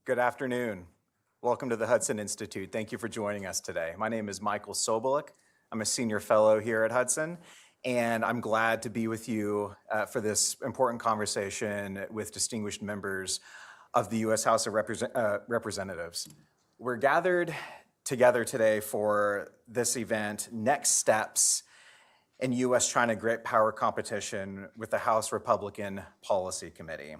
Good afternoon. Welcome to the Hudson Institute. Thank you for joining us today. My name is Michael Sobolik. I'm a senior fellow here at Hudson, and I'm glad to be with you for this important conversation with distinguished members of the U.S. House of Representatives. We're gathered together today for this event, Next Steps in U.S.-China Great Power Competition with the House Republican Policy Committee.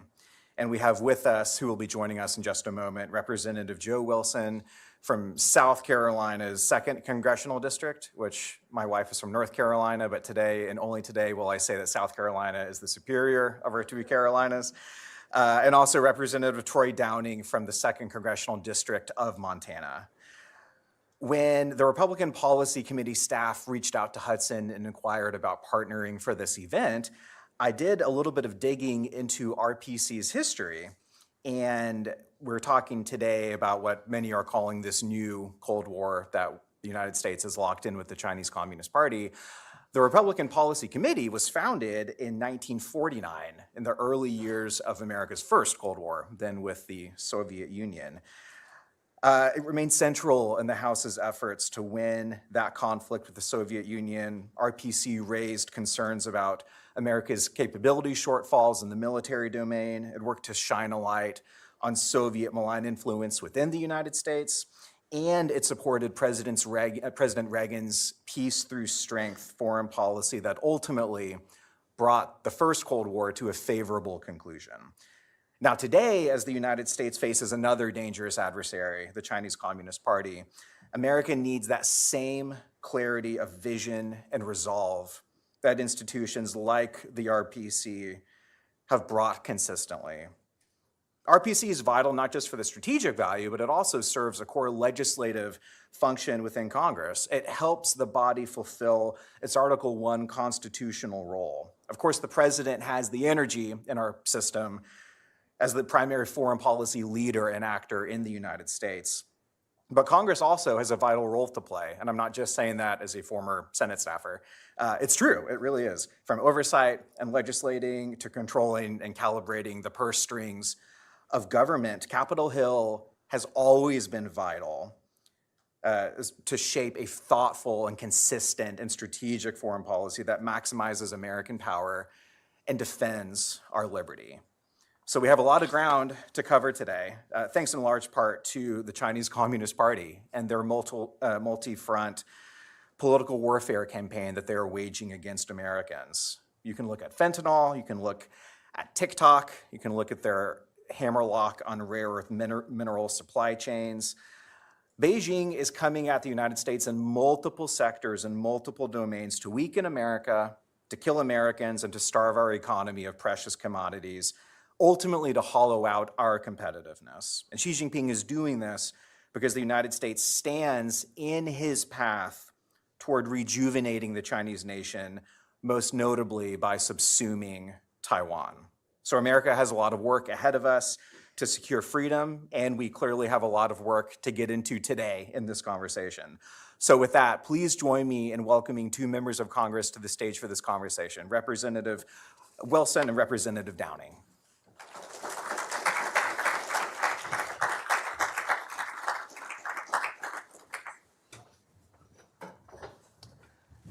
And we have with us, who will be joining us in just a moment, Representative Joe Wilson from South Carolina's 2nd Congressional District, which my wife is from North Carolina, but today and only today will I say that South Carolina is the superior of our two Carolinas. And also Representative Troy Downing from the 2nd Congressional District of Montana. When the Republican Policy Committee staff reached out to Hudson and inquired about partnering for this event, I did a little bit of digging into RPC's history, and we're talking today about what many are calling this new Cold War that the United States is locked in with the Chinese Communist Party. The Republican Policy Committee was founded in 1949, in the early years of America's first Cold War, then with the Soviet Union. It remained central in the House's efforts to win that conflict with the Soviet Union. RPC raised concerns about America's capability shortfalls in the military domain. It worked to shine a light on Soviet malign influence within the United States, and it supported President Reagan's peace through strength foreign policy that ultimately brought the first Cold War to a favorable conclusion. Now today, as the United States faces another dangerous adversary, the Chinese Communist Party, America needs that same clarity of vision and resolve that institutions like the RPC have brought consistently. RPC is vital not just for the strategic value, but it also serves a core legislative function within Congress. It helps the body fulfill its Article I constitutional role. Of course, the president has the energy in our system as the primary foreign policy leader and actor in the United States. But Congress also has a vital role to play, and I'm not just saying that as a former Senate staffer. It's true, it really is. From oversight and legislating to controlling and calibrating the purse strings of government, Capitol Hill has always been vital to shape a thoughtful and consistent and strategic foreign policy that maximizes American power and defends our liberty. So we have a lot of ground to cover today, thanks in large part to the Chinese Communist Party and their multi-front political warfare campaign that they're waging against Americans. You can look at fentanyl, you can look at TikTok, you can look at their hammerlock on rare earth mineral supply chains. Beijing is coming at the United States in multiple sectors and multiple domains to weaken America, to kill Americans, and to starve our economy of precious commodities, ultimately to hollow out our competitiveness. And Xi Jinping is doing this because the United States stands in his path toward rejuvenating the Chinese nation, most notably by subsuming Taiwan. So America has a lot of work ahead of us to secure freedom, and we clearly have a lot of work to get into today in this conversation. So with that, please join me in welcoming two members of Congress to the stage for this conversation, Representative Wilson and Representative Downing.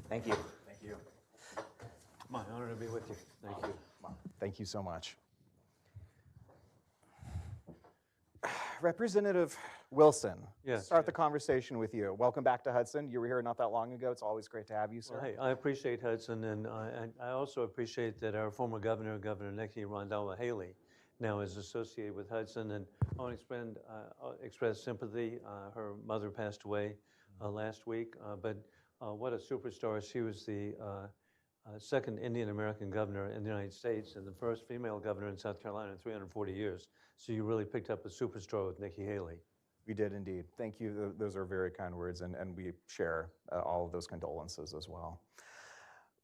Thank you. Thank you. My honor to be with you. Thank you. Thank you so much. Representative Wilson, yes, start the conversation with you. Welcome back to Hudson. You were here not that long ago. It's always great to have you, sir. Well, hey, I appreciate Hudson, and I also appreciate that our former governor, Governor Nikki Haley, now is associated with Hudson, and I want to express sympathy. Her mother passed away last week, but what a superstar. She was the second Indian American governor in the United States and the first female governor in South Carolina in 340 years. So you really picked up a superstar with Nikki Haley. We did indeed. Thank you. Those are very kind words, and we share all of those condolences as well.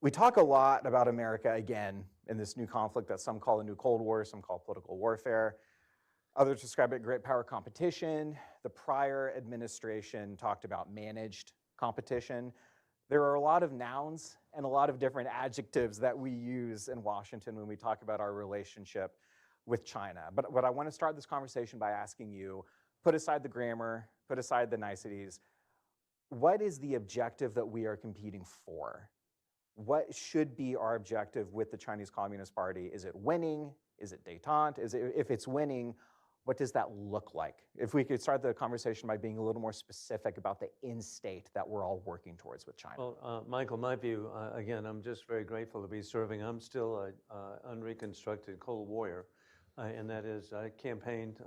We talk a lot about America again in this new conflict that some call a new Cold War, some call political warfare. Others describe it great power competition. The prior administration talked about managed competition. There are a lot of nouns and a lot of different adjectives that we use in Washington when we talk about our relationship with China. But what I want to start this conversation by asking you, put aside the grammar, put aside the niceties, what is the objective that we are competing for? What should be our objective with the Chinese Communist Party? Is it winning? Is it détente? If it's winning, what does that look like? If we could start the conversation by being a little more specific about the end state that we're all working towards with China. Well, Michael, my view, again, I'm just very grateful to be serving. I'm still an unreconstructed Cold Warrior, and that is I campaigned,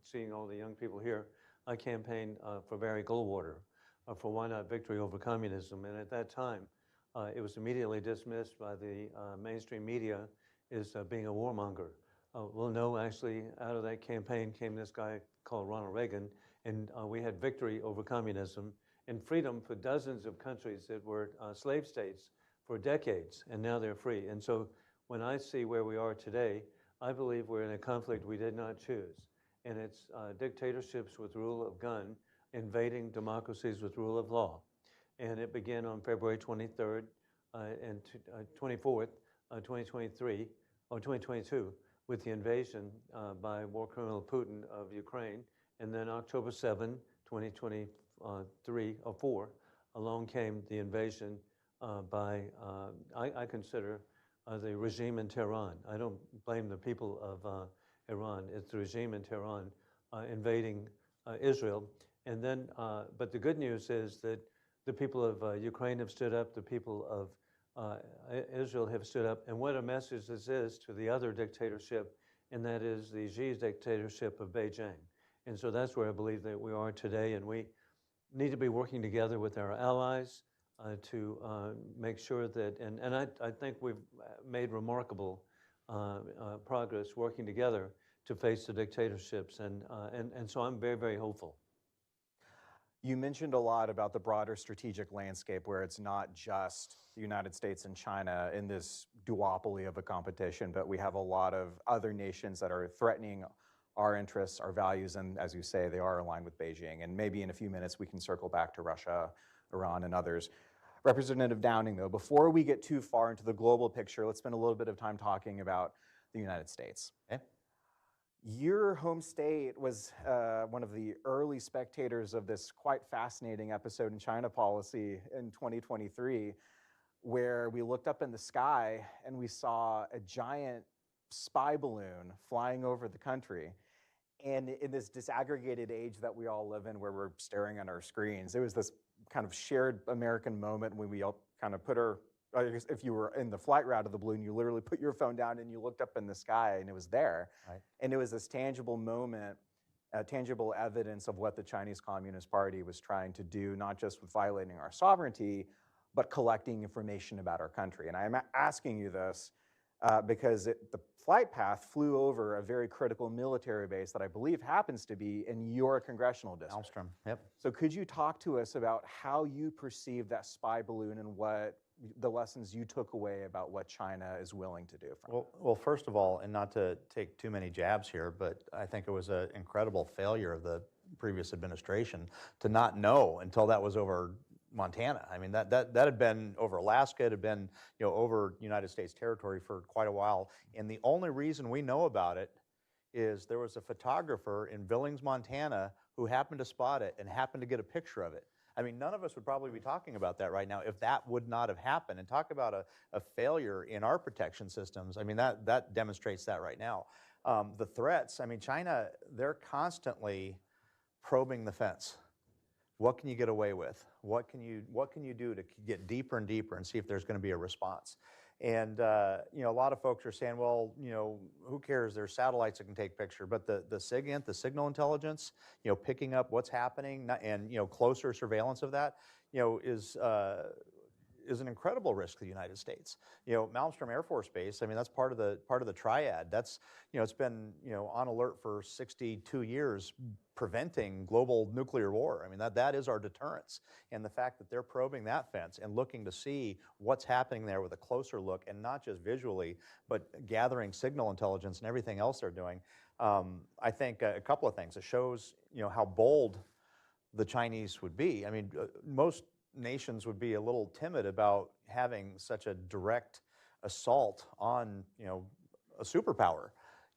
seeing all the young people here, I campaigned for Barry Goldwater, for why not victory over communism. And at that time, it was immediately dismissed by the mainstream media as being a warmonger. Well, no, actually, out of that campaign came this guy called Ronald Reagan, and we had victory over communism and freedom for dozens of countries that were slave states for decades, and now they're free. And so when I see where we are today, I believe we're in a conflict we did not choose, and it's dictatorships with rule of gun invading democracies with rule of law. And it began on February 23rd and 24th, 2023, or 2022, with the invasion by war criminal Putin of Ukraine. And then October 7, 2023 or 4, along came the invasion by, I consider, the regime in Tehran. I don't blame the people of Iran. It's the regime in Tehran invading Israel. And then, but the good news is that the people of Ukraine have stood up, the people of Israel have stood up, and what a message this is to the other dictatorship, and that is the Xi's dictatorship of Beijing. And so that's where I believe that we are today, and we need to be working together with our allies to make sure that, and I think we've made remarkable progress working together to face the dictatorships, and so I'm very, very hopeful. You mentioned a lot about the broader strategic landscape where it's not just the United States and China in this duopoly of a competition, but we have a lot of other nations that are threatening our interests, our values, and as you say, they are aligned with Beijing. And maybe in a few minutes we can circle back to Russia, Iran, and others. Representative Downing, though, before we get too far into the global picture, let's spend a little bit of time talking about the United States. Okay? Your home state was one of the early spectators of this quite fascinating episode in China policy in 2023, where we looked up in the sky and we saw a giant spy balloon flying over the country. And in this disaggregated age that we all live in, where we're staring at our screens, it was this kind of shared American moment when we all kind of put our, I guess if you were in the flight route of the balloon, you literally put your phone down and you looked up in the sky and it was there. Right. And it was this tangible moment, tangible evidence of what the Chinese Communist Party was trying to do, not just with violating our sovereignty, but collecting information about our country. And I'm asking you this because the flight path flew over a very critical military base that I believe happens to be in your congressional district. Malmstrom, yep. So could you talk to us about how you perceive that spy balloon and what the lessons you took away about what China is willing to do from it? Well, first of all, and not to take too many jabs here, but I think it was an incredible failure of the previous administration to not know until that was over Montana. I mean, that had been over Alaska, it had been over United States territory for quite a while, and the only reason we know about it is there was a photographer in Billings, Montana, who happened to spot it and happened to get a picture of it. I mean, none of us would probably be talking about that right now if that would not have happened. And talk about a failure in our protection systems. I mean, that demonstrates that right now. The threats, I mean, China, they're constantly probing the fence. What can you get away with? What can you do to get deeper and deeper and see if there's going to be a response? And a lot of folks are saying, well, who cares? There's satellites that can take picture, but the SIGINT, the signal intelligence, picking up what's happening and closer surveillance of that, is an incredible risk to the United States. Malmstrom Air Force Base, I mean, that's part of the triad. That's, it's been, on alert for 62 years, preventing global nuclear war. I mean, that is our deterrence. And the fact that they're probing that fence and looking to see what's happening there with a closer look, and not just visually, but gathering signal intelligence and everything else they're doing, I think a couple of things. It shows, how bold the Chinese would be. I mean, most nations would be a little timid about having such a direct assault on, a superpower.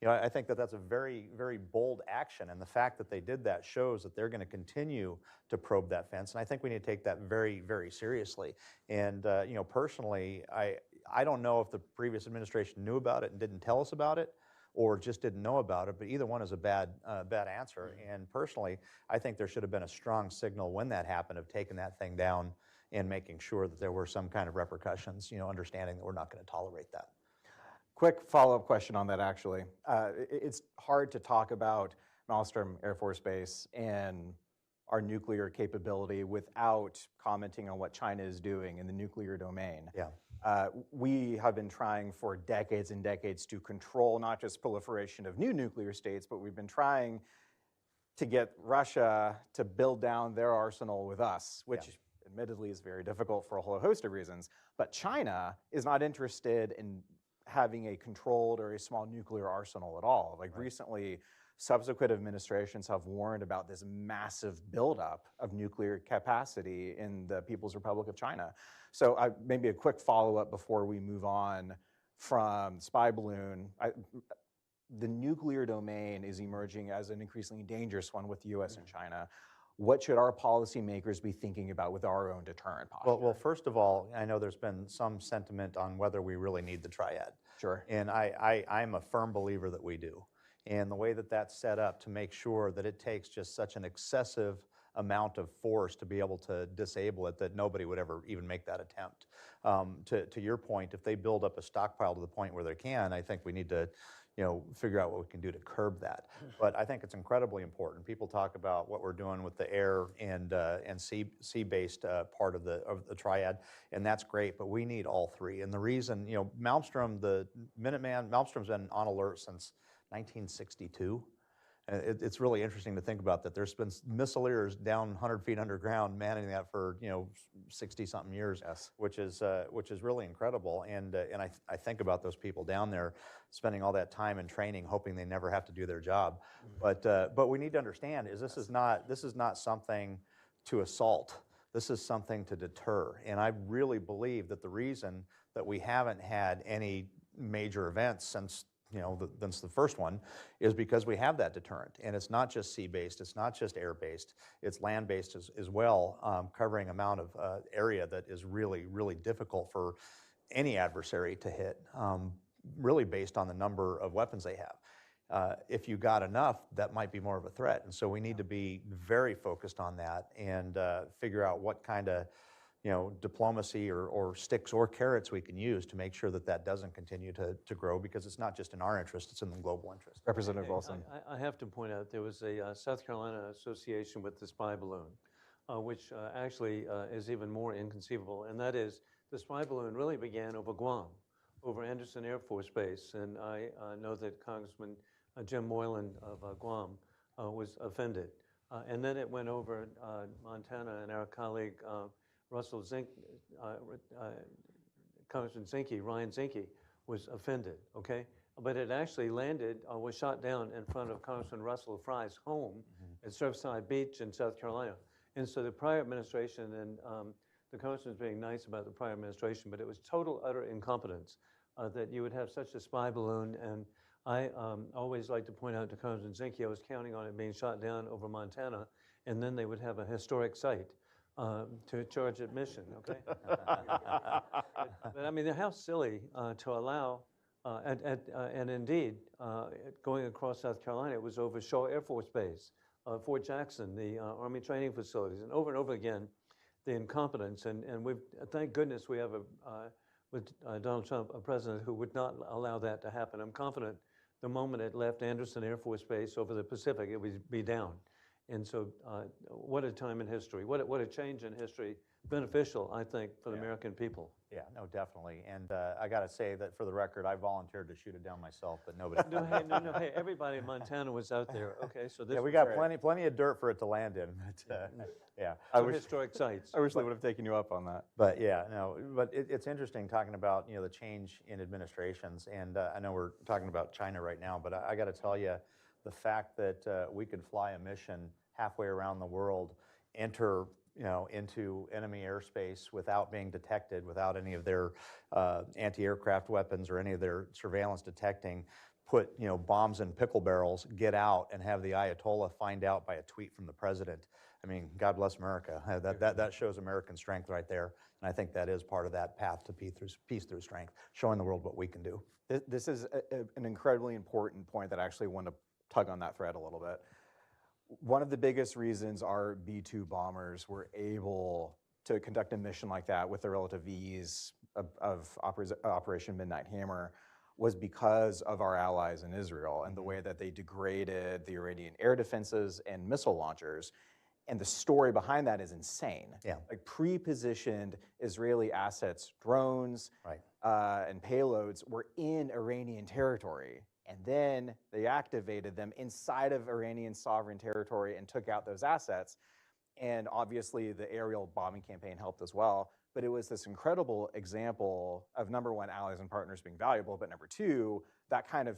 I think that that's a very, very bold action, and the fact that they did that shows that they're going to continue to probe that fence, and I think we need to take that very, very seriously. And personally, I don't know if the previous administration knew about it and didn't tell us about it, or just didn't know about it, but either one is a bad answer. And personally, I think there should have been a strong signal when that happened of taking that thing down and making sure that there were some kind of repercussions, understanding that we're not going to tolerate that. Quick follow-up question on that, actually. It's hard to talk about Malmstrom Air Force Base and our nuclear capability without commenting on what China is doing in the nuclear domain. Yeah. We have been trying for decades and decades to control not just proliferation of new nuclear states, but we've been trying to get Russia to build down their arsenal with us, which admittedly is very difficult for a whole host of reasons. But China is not interested in having a controlled or a small nuclear arsenal at all. Like recently, subsequent administrations have warned about this massive buildup of nuclear capacity in the People's Republic of China. So maybe a quick follow-up before we move on from spy balloon. The nuclear domain is emerging as an increasingly dangerous one with the US and China. What should our policymakers be thinking about with our own deterrent posture? Well, first of all, I know there's been some sentiment on whether we really need the triad. Sure. And I'm a firm believer that we do. And the way that that's set up to make sure that it takes just such an excessive amount of force to be able to disable it that nobody would ever even make that attempt. To your point, if they build up a stockpile to the point where they can, I think we need to figure out what we can do to curb that. But I think it's incredibly important. People talk about what we're doing with the air and sea-based part of the triad, and that's great, but we need all three. And the reason, Malmstrom, the Minuteman, Malmstrom's been on alert since 1962. It's really interesting to think about that. There's been missileers down 100 feet underground manning that for 60-something years, which is really incredible. And I think about those people down there spending all that time in training, hoping they never have to do their job. But we need to understand this is not something to assault. This is something to deter. And I really believe that the reason that we haven't had any major events since the first one is because we have that deterrent. And it's not just sea-based, it's not just air-based, it's land-based as well, covering amount of area that is really, really difficult for any adversary to hit, really based on the number of weapons they have. If you got enough, that might be more of a threat. And so we need to be very focused on that and figure out what kind of diplomacy or sticks or carrots we can use to make sure that that doesn't continue to grow, because it's not just in our interest, it's in the global interest. Representative Wilson. I have to point out there was a South Carolina association with the spy balloon, which actually is even more inconceivable, and that is the spy balloon really began over Guam, over Anderson Air Force Base, and I know that Congressman Jim Moylan of Guam was offended. And then it went over Montana, and our colleague Congressman Zinke, Ryan Zinke, was offended, okay? But it actually landed, was shot down in front of Congressman Russell Fry's home at Surfside Beach in South Carolina. And so the prior administration, and the congressman's being nice about the prior administration, but it was total, utter incompetence that you would have such a spy balloon. And I always like to point out to Congressman Zinke, I was counting on it being shot down over Montana, and then they would have a historic site to charge admission, okay? But I mean, how silly to allow, and indeed, going across South Carolina, it was over Shaw Air Force Base, Fort Jackson, the Army training facilities, and over again, the incompetence. And we've, thank goodness we have with Donald Trump, a president who would not allow that to happen. I'm confident the moment it left Anderson Air Force Base over the Pacific, it would be down. And so what a time in history, what a change in history, beneficial, I think, for the American people. Yeah, no, definitely. And I got to say that for the record, I volunteered to shoot it down myself, but nobody. Hey, everybody in Montana was out there. Okay, so this we got plenty of dirt for it to land in. But, yeah, historic sites. I wish they would have taken you up on that. But yeah, no, but it's interesting talking about the change in administrations, and I know we're talking about China right now, but I got to tell you, the fact that we could fly a mission halfway around the world, enter into enemy airspace without being detected, without any of their anti-aircraft weapons or any of their surveillance detecting, put bombs in pickle barrels, get out, and have the Ayatollah find out by a tweet from the president. I mean, God bless America. That shows American strength right there, and I think that is part of that path to peace through strength, showing the world what we can do. This is an incredibly important point that I actually want to tug on that thread a little bit. One of the biggest reasons our B-2 bombers were able to conduct a mission like that with the relative ease of Operation Midnight Hammer was because of our allies in Israel and the way that they degraded the Iranian air defenses and missile launchers. And the story behind that is insane. Yeah. Like pre-positioned Israeli assets, drones, and payloads were in Iranian territory. And then they activated them inside of Iranian sovereign territory and took out those assets. And obviously the aerial bombing campaign helped as well. But it was this incredible example of, number one, allies and partners being valuable, but number two, that kind of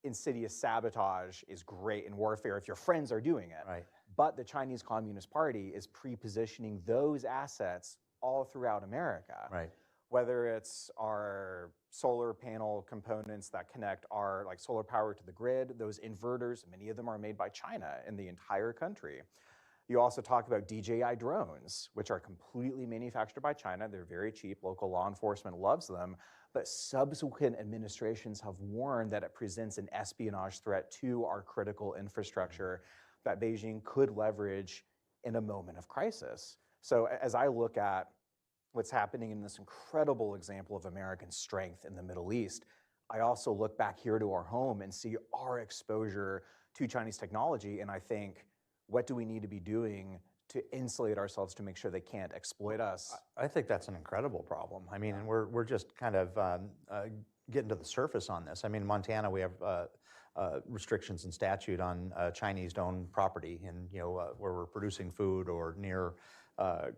insidious sabotage is great in warfare if your friends are doing it. Right. But the Chinese Communist Party is pre-positioning those assets all throughout America. Right. Whether it's our solar panel components that connect our solar power to the grid, those inverters, many of them are made by China in the entire country. You also talk about DJI drones, which are completely manufactured by China. They're very cheap. Local law enforcement loves them. But subsequent administrations have warned that it presents an espionage threat to our critical infrastructure that Beijing could leverage in a moment of crisis. So as I look at what's happening in this incredible example of American strength in the Middle East, I also look back here to our home and see our exposure to Chinese technology, and I think, what do we need to be doing to insulate ourselves to make sure they can't exploit us? I think that's an incredible problem. I mean, and we're just kind of getting to the surface on this. I mean, in Montana, we have restrictions and statute on Chinese-owned property, and where we're producing food or near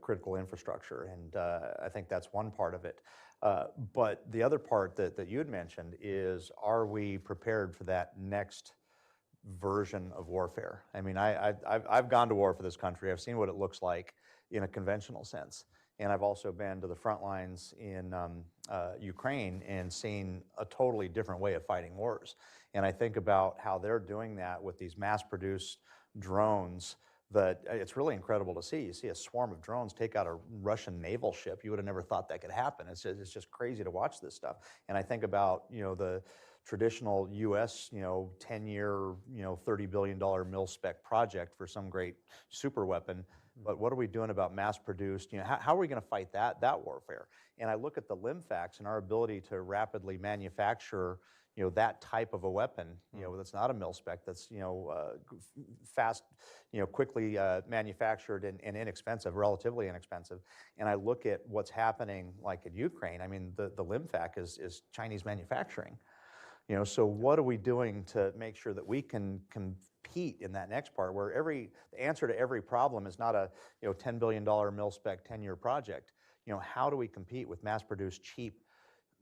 critical infrastructure, and I think that's one part of it. But the other part that you had mentioned is, are we prepared for that next version of warfare? I mean, I've gone to war for this country. I've seen what it looks like in a conventional sense. And I've also been to the front lines in Ukraine and seen a totally different way of fighting wars. And I think about how they're doing that with these mass-produced drones that it's really incredible to see. You see a swarm of drones take out a Russian naval ship. You would have never thought that could happen. It's just crazy to watch this stuff. And I think about, the traditional U.S., 10-year, $30 billion mil-spec project for some great super weapon. But what are we doing about mass-produced? How are we going to fight that warfare? And I look at the LIMFACs and our ability to rapidly manufacture, that type of a weapon, that's not a mil-spec, that's, fast, quickly manufactured and inexpensive, relatively inexpensive. And I look at what's happening like in Ukraine. I mean, the LIMFAC is Chinese manufacturing. So what are we doing to make sure that we can compete in that next part, where the answer to every problem is not a $10 billion mil-spec 10-year project. How do we compete with mass-produced cheap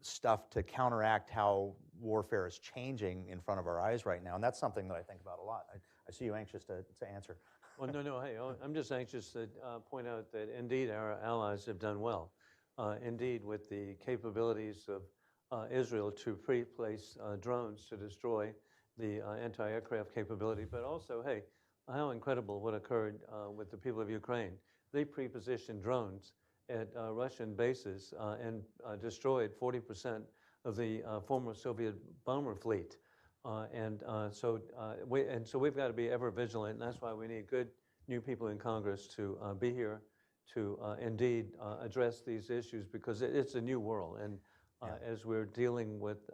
stuff to counteract how warfare is changing in front of our eyes right now? And that's something that I think about a lot. I see you anxious to answer. Well, no, hey, I'm just anxious to point out that indeed our allies have done well. Indeed, with the capabilities of Israel to pre-place drones to destroy the anti-aircraft capability, but also, hey, how incredible what occurred with the people of Ukraine. They pre-positioned drones at Russian bases and destroyed 40% of the former Soviet bomber fleet. So we've got to be ever vigilant, and that's why we need good new people in Congress to be here to indeed address these issues, because it's a new world. And as we're dealing with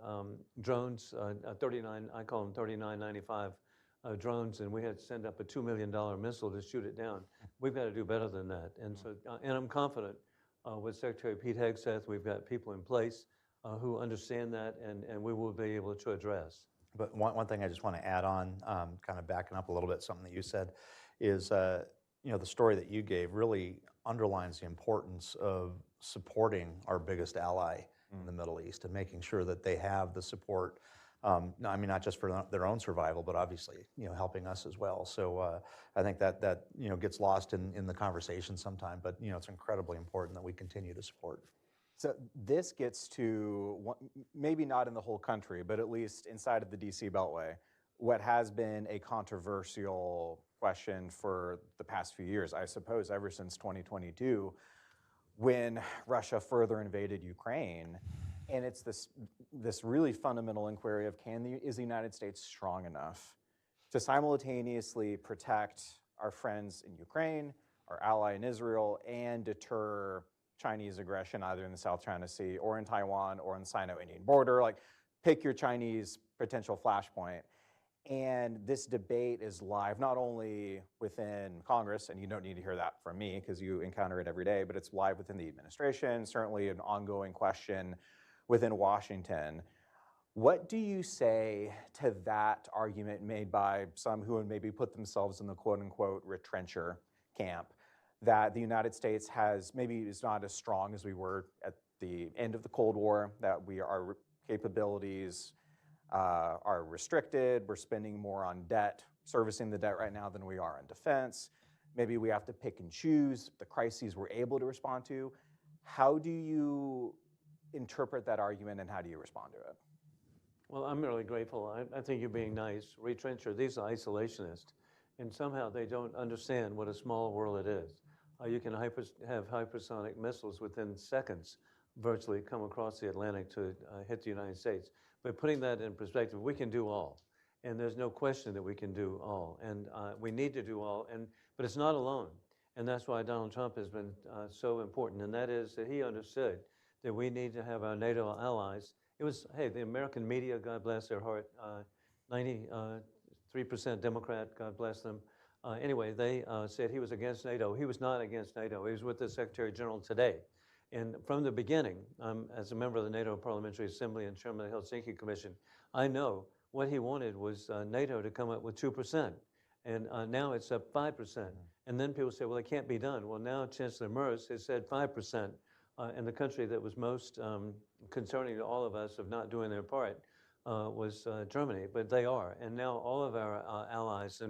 drones, 39, I call them 3995 drones, and we had to send up a $2 million missile to shoot it down. We've got to do better than that. And so, and I'm confident with Secretary Pete Hegseth, we've got people in place who understand that, and we will be able to address. But one thing I just want to add on, kind of backing up a little bit, something that you said, is the story that you gave really underlines the importance of supporting our biggest ally in the Middle East and making sure that they have the support. Not just for their own survival, but obviously, helping us as well. So I think that gets lost in the conversation sometime. But it's incredibly important that we continue to support. So this gets to, maybe not in the whole country, but at least inside of the DC Beltway, what has been a controversial question for the past few years, I suppose ever since 2022, when Russia further invaded Ukraine. And it's this really fundamental inquiry of is the United States strong enough to simultaneously protect our friends in Ukraine, our ally in Israel, and deter Chinese aggression either in the South China Sea or in Taiwan or on the Sino-Indian border. Like, pick your Chinese potential flashpoint. And this debate is live not only within Congress, and you don't need to hear that from me because you encounter it every day, but it's live within the administration, certainly an ongoing question within Washington. What do you say to that argument made by some who would maybe put themselves in the quote unquote retrencher camp, that the United States maybe is not as strong as we were at the end of the Cold War, that our capabilities are restricted, we're spending more on debt, servicing the debt right now than we are on defense. Maybe we have to pick and choose the crises we're able to respond to. How do you interpret that argument and how do you respond to it? Well, I'm really grateful. I think you're being nice. Retrencher, these are isolationists, and somehow they don't understand what a small world it is. You can have hypersonic missiles within seconds virtually come across the Atlantic to hit the United States. But putting that in perspective, we can do all. And there's no question that we can do all. And we need to do all, but it's not alone. And that's why Donald Trump has been so important. And that is that he understood that we need to have our NATO allies. It was, hey, the American media, God bless their heart, 93% Democrat, God bless them. Anyway, they said he was against NATO. He was not against NATO. He was with the Secretary General today. And from the beginning, as a member of the NATO Parliamentary Assembly and chairman of the Helsinki Commission, I know what he wanted was NATO to come up with 2%. And now it's up 5%. And then people say, well, it can't be done. Well, now Chancellor Merz has said 5%. And the country that was most concerning to all of us of not doing their part was Germany, but they are. And now all of our allies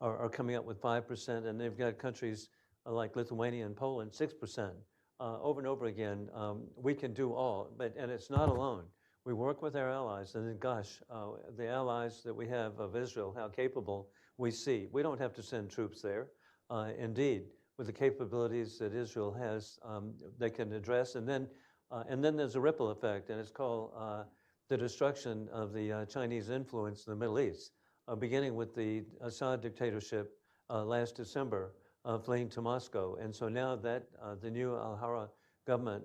are coming up with 5%, and they've got countries like Lithuania and Poland, 6%. Over and over again, we can do all, and it's not alone. We work with our allies, and then, gosh, the allies that we have of Israel, how capable we see. We don't have to send troops there. Indeed, with the capabilities that Israel has, they can address. And then there's a ripple effect, and it's called the destruction of the Chinese influence in the Middle East, beginning with the Assad dictatorship last December, fleeing to Moscow. And so now that the new Al-Hara government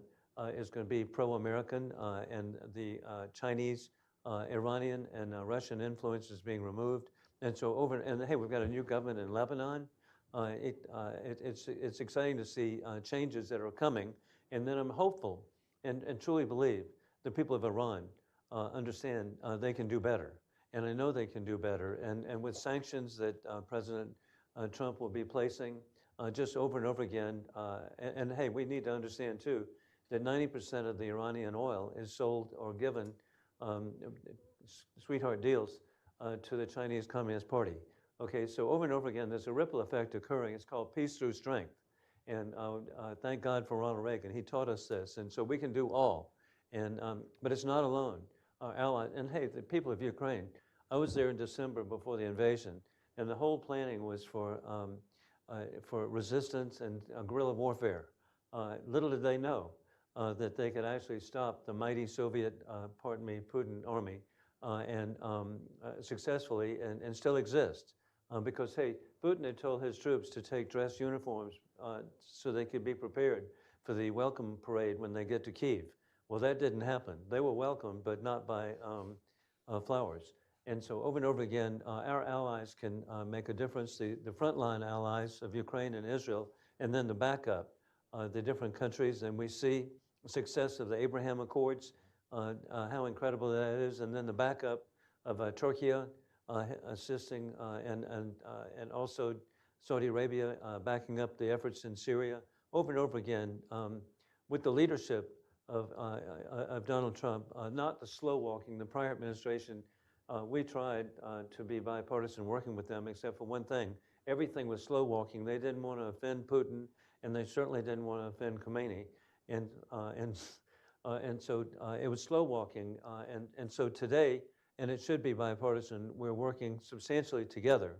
is going to be pro-American, and the Chinese, Iranian, and Russian influence is being removed. And so hey, we've got a new government in Lebanon. It's exciting to see changes that are coming. And then I'm hopeful and truly believe the people of Iran understand they can do better. And I know they can do better. And with sanctions that President Trump will be placing just over and over again. And hey, we need to understand too that 90% of the Iranian oil is sold or given sweetheart deals to the Chinese Communist Party. Okay, so over and over again, there's a ripple effect occurring. It's called peace through strength. And thank God for Ronald Reagan. He taught us this. And so we can do all. And but it's not alone. Our allies, and hey, the people of Ukraine, I was there in December before the invasion, and the whole planning was for resistance and guerrilla warfare. Little did they know that they could actually stop the mighty Soviet, Putin army, and successfully and still exist. Because, hey, Putin had told his troops to take dress uniforms so they could be prepared for the welcome parade when they get to Kyiv. Well, that didn't happen. They were welcomed, but not by flowers. And so over and over again, our allies can make a difference, the frontline allies of Ukraine and Israel, and then the backup, the different countries. And we see success of the Abraham Accords, how incredible that is, and then the backup of Turkey assisting, and also Saudi Arabia backing up the efforts in Syria. Over and over again, with the leadership of Donald Trump, not the slow walking. The prior administration, we tried to be bipartisan working with them, except for one thing. Everything was slow walking. They didn't want to offend Putin, and they certainly didn't want to offend Khomeini. And And so it was slow walking. And so today, and it should be bipartisan, we're working substantially together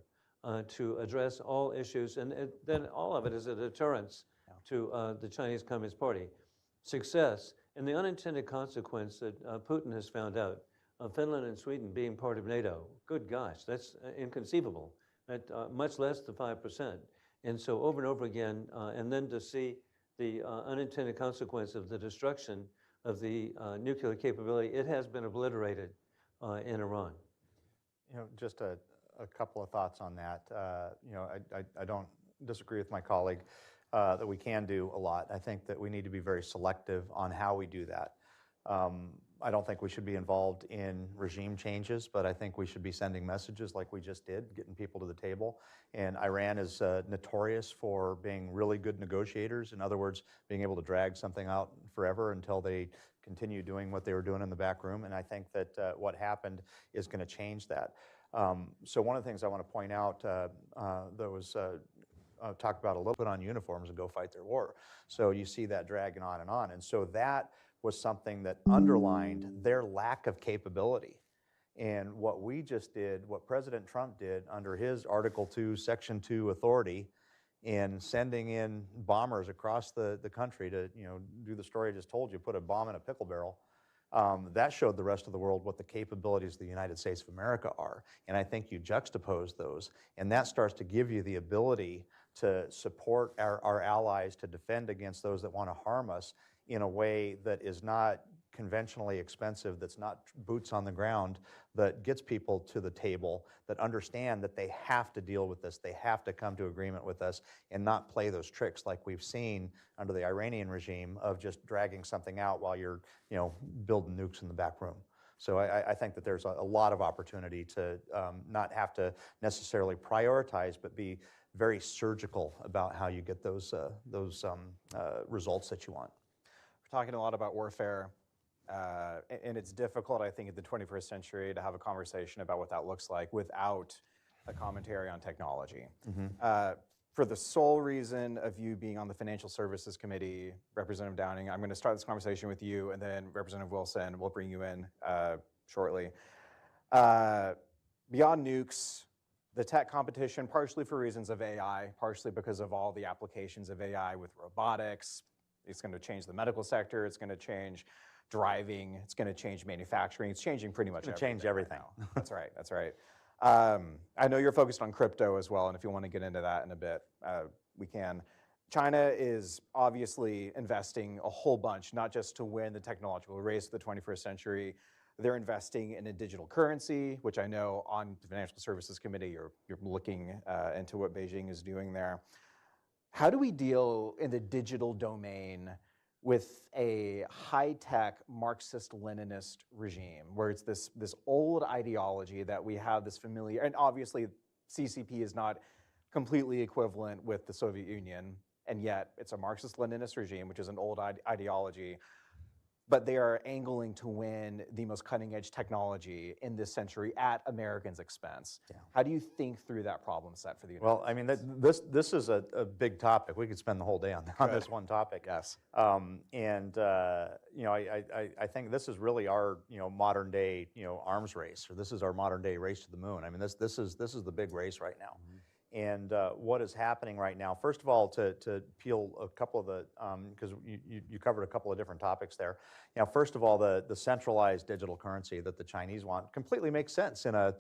to address all issues. And then all of it is a deterrence to the Chinese Communist Party. Success and the unintended consequence that Putin has found out of Finland and Sweden being part of NATO. Good gosh, that's inconceivable, at much less than 5%. And so over and over again, and then to see the unintended consequence of the destruction of the nuclear capability, it has been obliterated in Iran. Just a couple of thoughts on that. I don't disagree with my colleague that we can do a lot. I think that we need to be very selective on how we do that. I don't think we should be involved in regime changes, but I think we should be sending messages like we just did, getting people to the table. And Iran is notorious for being really good negotiators. In other words, being able to drag something out forever until they continue doing what they were doing in the back room. And I think that what happened is going to change that. So one of the things I want to point out that was talked about a little bit on uniforms and go fight their war. So you see that dragging on and on. And so that was something that underlined their lack of capability. And what we just did, what President Trump did under his Article 2, Section 2 authority in sending in bombers across the country to do the story I just told you, put a bomb in a pickle barrel, that showed the rest of the world what the capabilities of the United States of America are. And I think you juxtapose those, and that starts to give you the ability to support our allies, to defend against those that want to harm us in a way that is not conventionally expensive, that's not boots on the ground, that gets people to the table, that understand that they have to deal with this, they have to come to agreement with us and not play those tricks like we've seen under the Iranian regime of just dragging something out while you're building nukes in the back room. So I think that there's a lot of opportunity to not have to necessarily prioritize, but be very surgical about how you get those results that you want. We're talking a lot about warfare, and it's difficult, I think, in the 21st century to have a conversation about what that looks like without a commentary on technology. For the sole reason of you being on the Financial Services Committee, Representative Downing, I'm going to start this conversation with you, and then Representative Wilson, we'll bring you in shortly. Beyond nukes, the tech competition, partially for reasons of AI, partially because of all the applications of AI with robotics. It's going to change the medical sector. It's going to change driving. It's going to change manufacturing. It's changing pretty much everything. It's going to change everything. Right now. That's right. That's right. I know you're focused on crypto as well, and if you want to get into that in a bit, we can. China is obviously investing a whole bunch, not just to win the technological race of the 21st century. They're investing in a digital currency, which I know on the Financial Services Committee, you're looking into what Beijing is doing there. How do we deal in the digital domain with a high-tech Marxist-Leninist regime, where it's this old ideology that we have this familiar, and obviously CCP is not completely equivalent with the Soviet Union, and yet it's a Marxist-Leninist regime, which is an old ideology, but they are angling to win the most cutting-edge technology in this century at Americans' expense. Yeah. How do you think through that problem set for the United States? Well, I mean, this is a big topic. We could spend the whole day on this one topic. Yes. I think this is really our modern day arms race, or this is our modern day race to the moon. I mean, this is the big race right now. Mm-hmm. And what is happening right now, first of all, to peel a couple of the, because you covered a couple of different topics there. First of all, the centralized digital currency that the Chinese want completely makes sense in a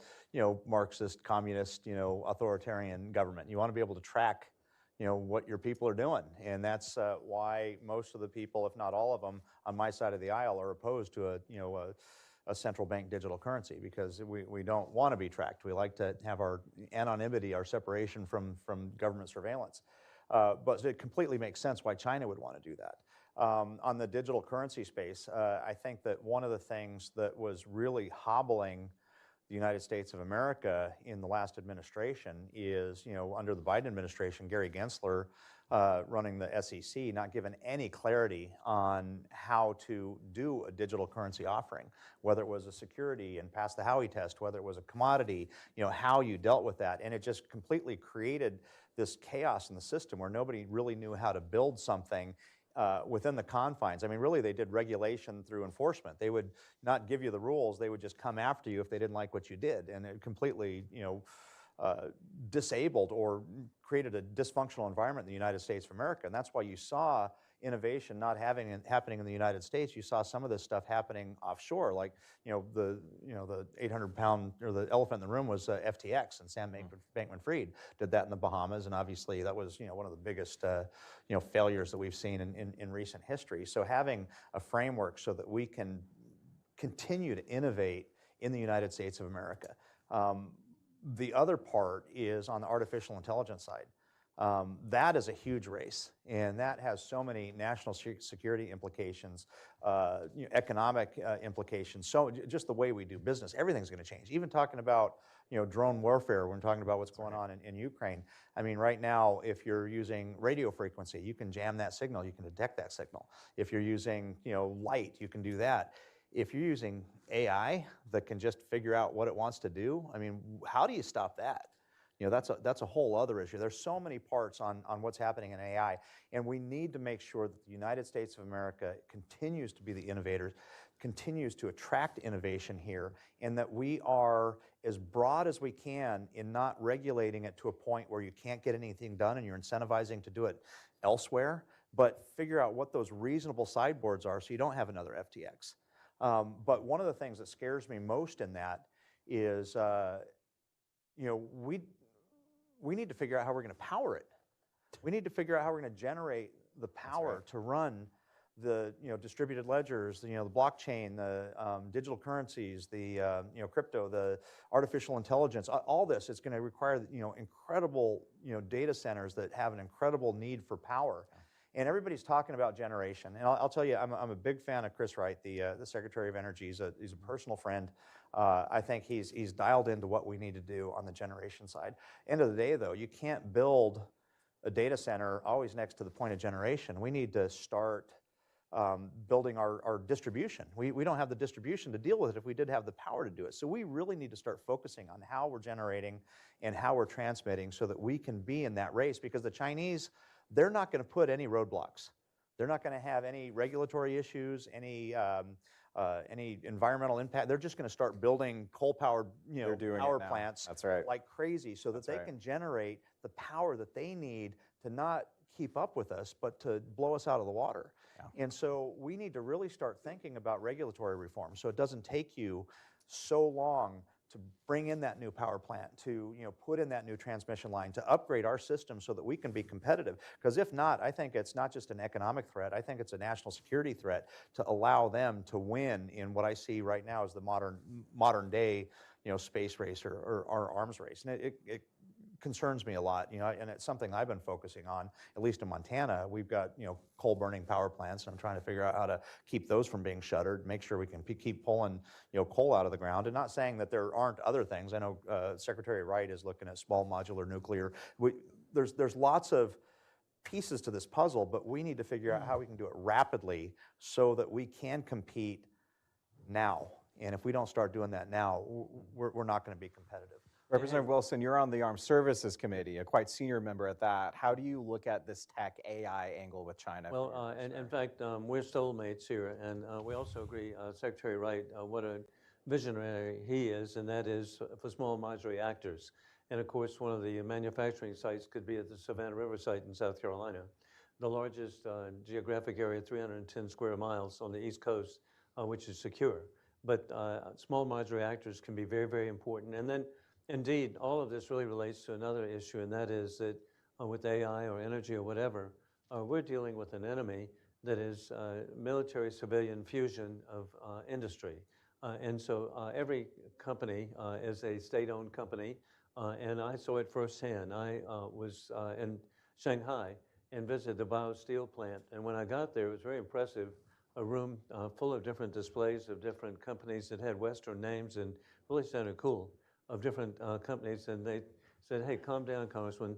Marxist, communist, authoritarian government. You want to be able to track what your people are doing. And that's why most of the people, if not all of them, on my side of the aisle are opposed to a central bank digital currency, because we don't want to be tracked. We like to have our anonymity, our separation from government surveillance. But it completely makes sense why China would want to do that. On the digital currency space, I think that one of the things that was really hobbling the United States of America in the last administration is, under the Biden administration, Gary Gensler running the SEC, not given any clarity on how to do a digital currency offering, whether it was a security and pass the Howey test, whether it was a commodity, how you dealt with that. And it just completely created this chaos in the system where nobody really knew how to build something within the confines. I mean, really, they did regulation through enforcement. They would not give you the rules. They would just come after you if they didn't like what you did, and it completely, disabled or created a dysfunctional environment in the United States of America. And that's why you saw innovation not happening in the United States. You saw some of this stuff happening offshore, like the 800-pound or the elephant in the room was FTX, and Sam Bankman-Fried did that in the Bahamas, and obviously that was one of the biggest failures that we've seen in recent history. So having a framework so that we can continue to innovate in the United States of America. The other part is on the artificial intelligence side. That is a huge race, and that has so many national security implications, economic implications. So just the way we do business, everything's going to change. Even talking about drone warfare, when we're talking about what's going on in Ukraine. I mean, right now, if you're using radio frequency, you can jam that signal, you can detect that signal. If you're using light, you can do that. If you're using AI that can just figure out what it wants to do, I mean, how do you stop that? That's a whole other issue. There's so many parts on what's happening in AI, and we need to make sure that the United States of America continues to be the innovators, continues to attract innovation here, and that we are as broad as we can in not regulating it to a point where you can't get anything done and you're incentivizing to do it elsewhere, but figure out what those reasonable sideboards are so you don't have another FTX. But one of the things that scares me most in that is, we need to figure out how we're going to power it. We need to figure out how we're going to generate the power to run the distributed ledgers, the blockchain, the digital currencies, the crypto, the artificial intelligence. All this is going to require incredible data centers that have an incredible need for power. And everybody's talking about generation. And I'll tell you, I'm a big fan of Chris Wright, the Secretary of Energy. He's a personal friend. I think he's dialed into what we need to do on the generation side. End of the day, though, you can't build a data center always next to the point of generation. We need to start building our distribution. We don't have the distribution to deal with it if we did have the power to do it. So we really need to start focusing on how we're generating and how we're transmitting so that we can be in that race, because the Chinese, they're not going to put any roadblocks. They're not going to have any regulatory issues, any environmental impact. They're just going to start building coal-powered power plants like crazy so that they can generate the power that they need to not keep up with us, but to blow us out of the water. Yeah. And so we need to really start thinking about regulatory reform so it doesn't take you so long to bring in that new power plant, to put in that new transmission line, to upgrade our system so that we can be competitive. Because if not, I think it's not just an economic threat, I think it's a national security threat to allow them to win in what I see right now as the modern day space race or arms race. And it concerns me a lot, and it's something I've been focusing on, at least in Montana. We've got, coal-burning power plants, and I'm trying to figure out how to keep those from being shuttered, make sure we can keep pulling, coal out of the ground, and not saying that there aren't other things. I know Secretary Wright is looking at small modular nuclear. There's lots of pieces to this puzzle, but we need to figure out how we can do it rapidly so that we can compete now. And if we don't start doing that now, we're not going to be competitive. Representative Wilson, you're on the Armed Services Committee, a quite senior member at that. How do you look at this tech AI angle with China? Well, and in fact, we're soulmates here, and we also agree, Secretary Wright, what a visionary he is, and that is for small modular reactors. And of course, one of the manufacturing sites could be at the Savannah River site in South Carolina, the largest geographic area, 310 square miles on the East Coast, which is secure. But small modular reactors can be very, very important. And then, indeed, all of this really relates to another issue, and that is that with AI or energy or whatever, we're dealing with an enemy that is military-civilian fusion of industry. And so every company is a state-owned company, and I saw it firsthand. I was in Shanghai and visited the BioSteel plant, and when I got there, it was very impressive, a room full of different displays of different companies that had Western names and really sounded cool, of different companies, and they said, hey, calm down, Congressman.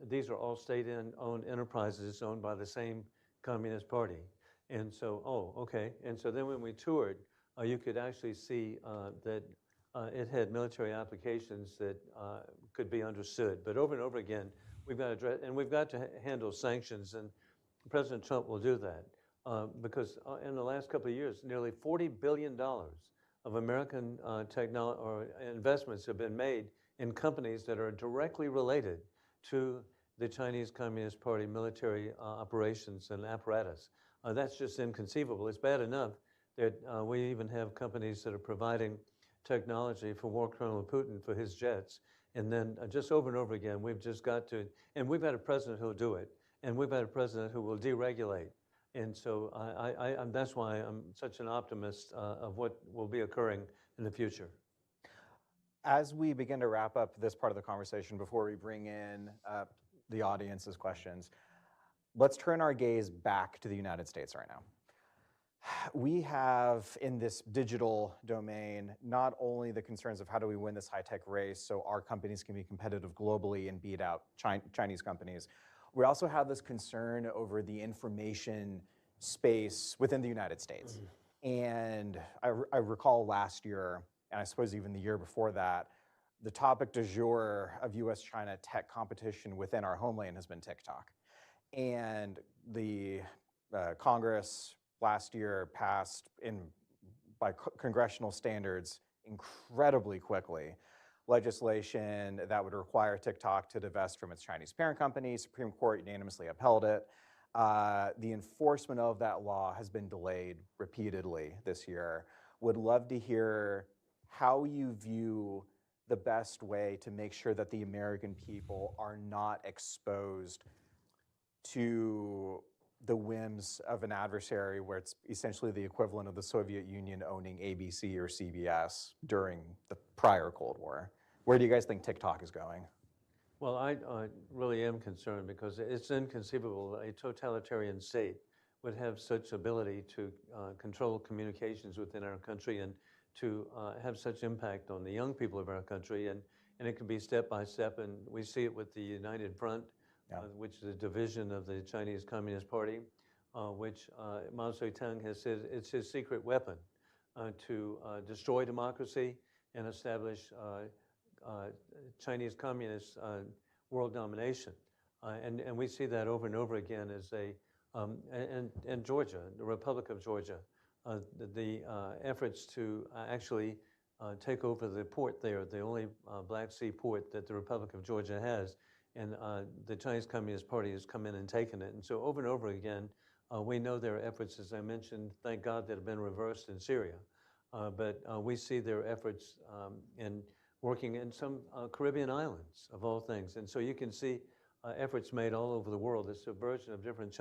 These are all state-owned enterprises owned by the same Communist Party. And so, oh, okay. And so then when we toured, you could actually see that it had military applications that could be understood. But over and over again, we've got to address, and we've got to handle sanctions. And President Trump will do that because in the last couple of years, nearly $40 billion of American technology or investments have been made in companies that are directly related to the Chinese Communist Party military operations and apparatus. That's just inconceivable. It's bad enough that we even have companies that are providing technology for War Colonel Putin for his jets. And then just over and over again, we've just got to, and we've had a president who'll do it, and we've had a president who will deregulate. And so that's why I'm such an optimist of what will be occurring in the future. As we begin to wrap up this part of the conversation before we bring in the audience's questions, let's turn our gaze back to the United States right now. We have in this digital domain not only the concerns of how do we win this high-tech race so our companies can be competitive globally and beat out Chinese companies, we also have this concern over the information space within the United States. And I recall last year, and I suppose even the year before that, the topic du jour of US-China tech competition within our homeland has been TikTok. And the Congress last year passed by congressional standards incredibly quickly legislation that would require TikTok to divest from its Chinese parent company. Supreme Court unanimously upheld it. The enforcement of that law has been delayed repeatedly this year. Would love to hear how you view the best way to make sure that the American people are not exposed to the whims of an adversary where it's essentially the equivalent of the Soviet Union owning ABC or CBS during the prior Cold War. Where do you guys think TikTok is going? Well, I really am concerned because it's inconceivable that a totalitarian state would have such ability to control communications within our country and to have such impact on the young people of our country. And it can be step by step, and we see it with the United Front, which is a division of the Chinese Communist Party, which Mao Zedong has said it's his secret weapon to destroy democracy and establish Chinese communist world domination. And we see that over and over again as and Georgia, the Republic of Georgia, the efforts to actually take over the port there, the only Black Sea port that the Republic of Georgia has. And the Chinese Communist Party has come in and taken it. And so over and over again, we know their efforts, as I mentioned, thank God, that have been reversed in Syria. But we see their efforts in working in some Caribbean islands, of all things. And so you can see efforts made all over the world, the subversion of different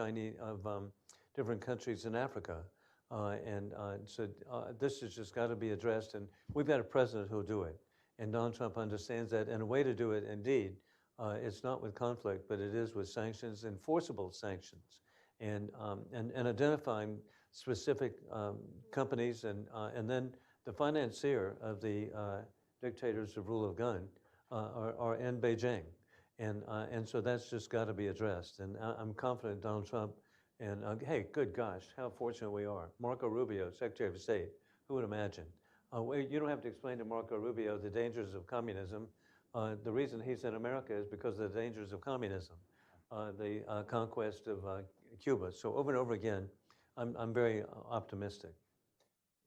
different countries in Africa. So this has just got to be addressed. And we've got a president who'll do it. And Donald Trump understands that. And a way to do it, indeed, it's not with conflict, but it is with sanctions, enforceable sanctions, and identifying specific companies, and then the financier of the dictators of rule of gun are in Beijing, and so that's just got to be addressed. And I'm confident Donald Trump, and hey, good gosh, how fortunate we are. Marco Rubio, Secretary of State, who would imagine? You don't have to explain to Marco Rubio the dangers of communism. The reason he's in America is because of the dangers of communism, the conquest of Cuba. So over and over again, I'm very optimistic.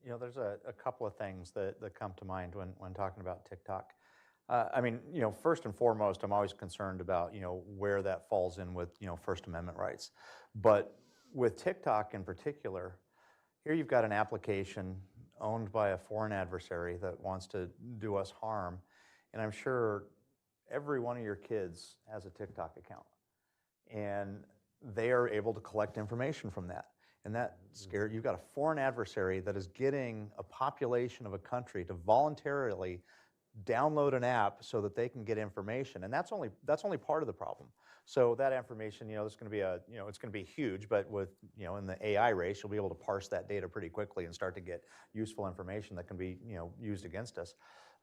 You know, there's a couple of things that come to mind when talking about TikTok. I mean, you know, first and foremost, I'm always concerned about, you know, where that falls in with, you know, First Amendment rights. But with TikTok in particular, here you've got an application owned by a foreign adversary that wants to do us harm. And I'm sure every one of your kids has a TikTok account, and they are able to collect information from that. And that scared, you've got a foreign adversary that is getting a population of a country to voluntarily download an app so that they can get information. And that's only part of the problem. So that information, you know, it's going to be huge, but with, you know, in the AI race, you'll be able to parse that data pretty quickly and start to get useful information that can be, you know, used against us.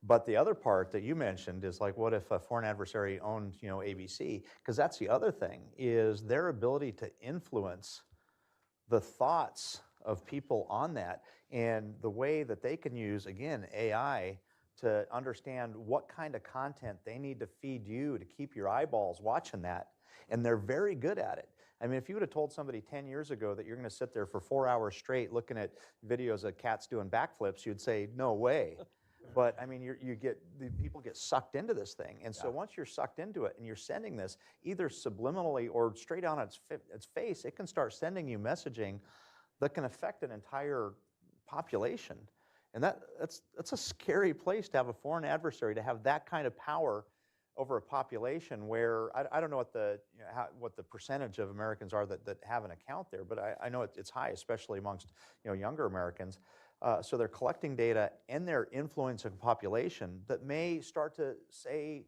But the other part that you mentioned is like, what if a foreign adversary owned, you know, ABC? Because that's the other thing, is their ability to influence the thoughts of people on that, and the way that they can use, again, AI to understand what kind of content they need to feed you to keep your eyeballs watching that. And they're very good at it. I mean, if you would have told somebody 10 years ago that you're going to sit there for 4 hours straight looking at videos of cats doing backflips, you'd say, no way. But I mean, the people get sucked into this thing. And so once you're sucked into it and you're sending this either subliminally or straight on its face, it can start sending you messaging that can affect an entire population. And that's a scary place to have a foreign adversary, to have that kind of power over a population where I don't know what the percentage of Americans are that have an account there, but I know it's high, especially amongst younger Americans. So they're collecting data and they're influencing a population that may start to say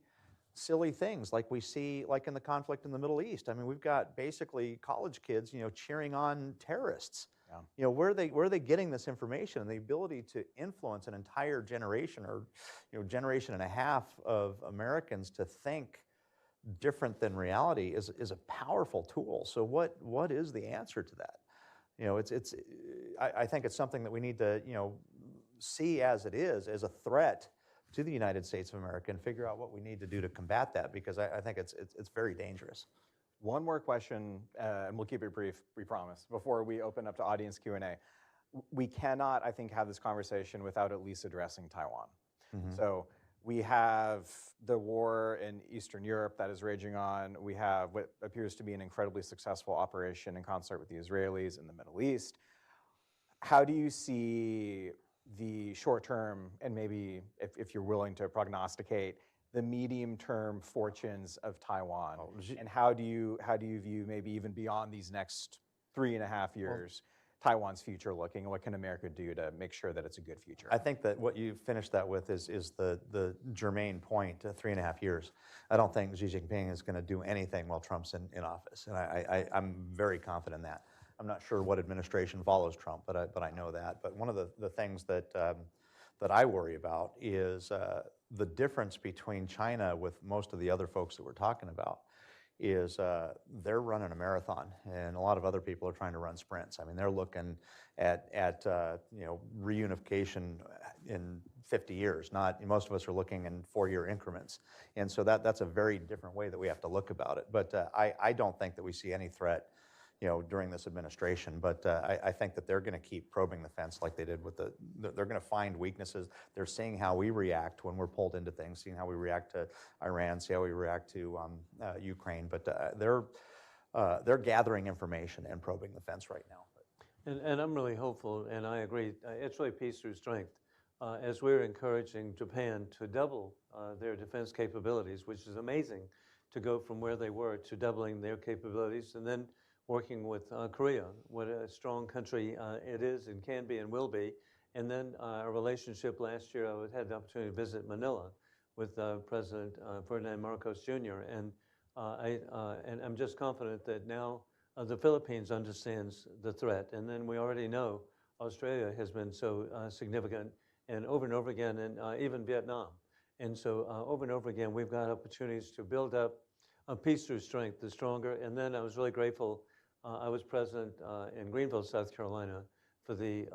silly things like we see like in the conflict in the Middle East. I mean, we've got basically college kids, cheering on terrorists. Yeah. Where are they getting this information and the ability to influence an entire generation or generation and a half of Americans to think different than reality is a powerful tool. So what is the answer to that? I think it's something that we need to see as it is, as a threat to the United States of America, and figure out what we need to do to combat that, because I think it's very dangerous. One more question, and we'll keep it brief, we promise, before we open up to audience Q&A. We cannot, I think, have this conversation without at least addressing Taiwan. Mm-hmm. So we have the war in Eastern Europe that is raging on. We have what appears to be an incredibly successful operation in concert with the Israelis in the Middle East. How do you see the short term, and maybe if you're willing to prognosticate, the medium-term fortunes of Taiwan, and how do you view maybe even beyond these next 3.5 years, Taiwan's future looking, and what can America do to make sure that it's a good future? I think that what you finished that with is the germane point, 3.5 years. I don't think Xi Jinping is going to do anything while Trump's in office, and I'm very confident in that. I'm not sure what administration follows Trump, but I know that. But one of the things that I worry about is the difference between China with most of the other folks that we're talking about is they're running a marathon, and a lot of other people are trying to run sprints. I mean, they're looking at reunification in 50 years. Most of us are looking in 4-year increments, and so that's a very different way that we have to look about it. But I don't think that we see any threat during this administration, but I think that they're going to keep probing the fence like they did with they're going to find weaknesses. They're seeing how we react when we're pulled into things, seeing how we react to Iran, see how we react to Ukraine, but they're gathering information and probing the fence right now. And I'm really hopeful, and I agree, it's really peace through strength. As we're encouraging Japan to double their defense capabilities, which is amazing, to go from where they were to doubling their capabilities, and then working with Korea, what a strong country it is and can be and will be. And then a relationship last year, I had the opportunity to visit Manila with President Ferdinand Marcos Jr. And I'm just confident that now the Philippines understands the threat. And then we already know Australia has been so significant, and over again, and even Vietnam. And so over and over again, we've got opportunities to build up peace through strength, the stronger. And then I was really grateful. I was president in Greenville, South Carolina, for the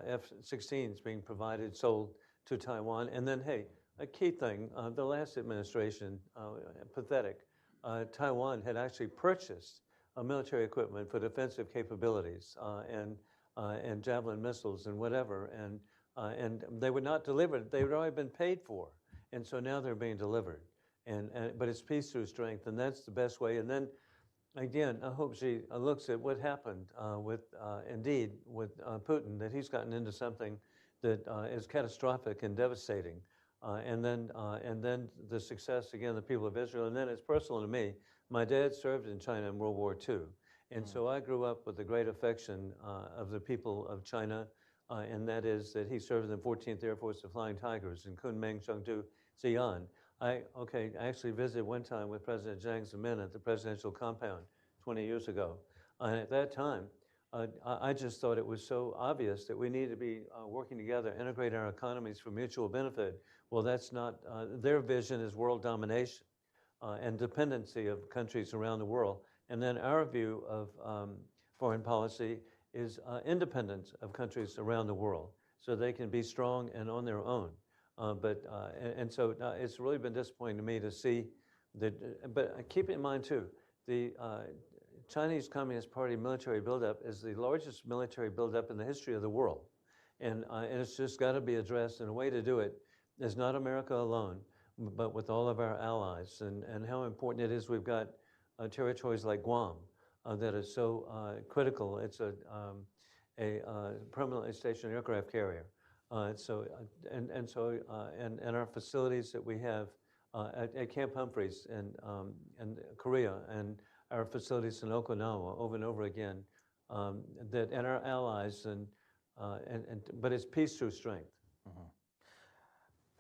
F-16s being sold to Taiwan. And then, hey, a key thing, the last administration, pathetic, Taiwan had actually purchased military equipment for defensive capabilities and Javelin missiles and whatever, and they were not delivered. They had already been paid for, and so now they're being delivered. But it's peace through strength, and that's the best way. And then, again, I hope she looks at what happened with Putin, that he's gotten into something that is catastrophic and devastating. And then the success, again, the people of Israel. And then it's personal to me. My dad served in China in World War II. And so I grew up with a great affection of the people of China, and that is that he served in the 14th Air Force of Flying Tigers in Kunming, Chengdu, Xi'an. I actually visited one time with President Jiang Zemin at the presidential compound 20 years ago. And at that time, I just thought it was so obvious that we need to be working together, integrate our economies for mutual benefit. Well, that's not, their vision is world domination and dependency of countries around the world. And then our view of foreign policy is independence of countries around the world so they can be strong and on their own. So it's really been disappointing to me to see that, but keep in mind too, Chinese Communist Party military buildup is the largest military buildup in the history of the world. And it's just got to be addressed, and a way to do it is not America alone, but with all of our allies, and how important it is. We've got territories like Guam that are so critical. It's a permanently stationed aircraft carrier. And our facilities that we have at Camp Humphreys and Korea, and our facilities in Okinawa over and over again, and our allies, but it's peace through strength.